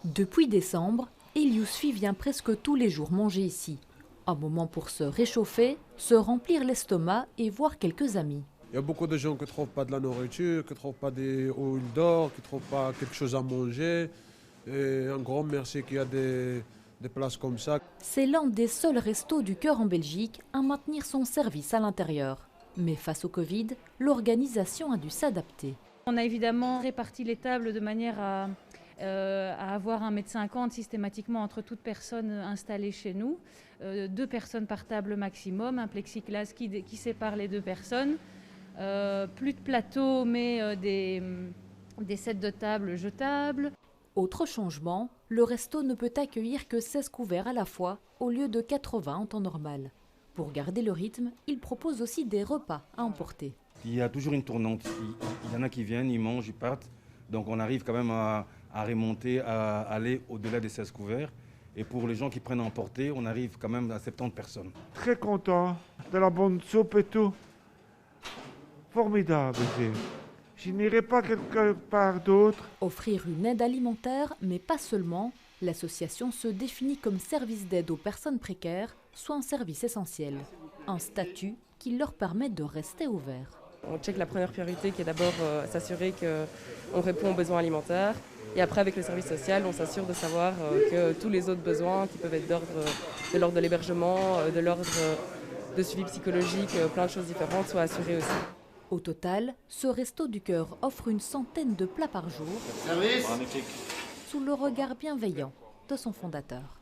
Depuis décembre, Eliusfi vient presque tous les jours manger ici. Un moment pour se réchauffer, se remplir l'estomac et voir quelques amis. Il y a beaucoup de gens qui ne trouvent pas de la nourriture, qui ne trouvent pas où ils dorment, qui ne trouvent pas quelque chose à manger. Et un grand merci qu'il y a des places comme ça. C'est l'un des seuls restos du cœur en Belgique à maintenir son service à l'intérieur. Mais face au Covid, l'organisation a dû s'adapter. On a évidemment réparti les tables de manière à avoir 1,50 m systématiquement entre toutes personnes installées chez nous. 2 personnes par table maximum, un plexiglas qui sépare les 2 personnes. Plus de plateaux, mais des sets de table jetables. Autre changement, le resto ne peut accueillir que 16 couverts à la fois, au lieu de 80 en temps normal. Pour garder le rythme, il propose aussi des repas à emporter. Il y a toujours une tournante. Il y en a qui viennent, ils mangent, ils partent. Donc on arrive quand même à remonter, à aller au-delà des 16 couverts. Et pour les gens qui prennent à emporter, on arrive quand même à 70 personnes. Très content, de la bonne soupe et tout. Formidable. Je n'irai pas quelque part d'autre. Offrir une aide alimentaire, mais pas seulement, l'association se définit comme service d'aide aux personnes précaires, soit un service essentiel. Un statut qui leur permet de rester ouverts. On check la première priorité qui est d'abord s'assurer qu'on répond aux besoins alimentaires. Et après, avec le service social, on s'assure de savoir que tous les autres besoins qui peuvent être de l'ordre de l'hébergement, de l'ordre de suivi psychologique, plein de choses différentes soient assurées aussi. Au total, ce resto du cœur offre une centaine de plats par jour, sous le regard bienveillant de son fondateur.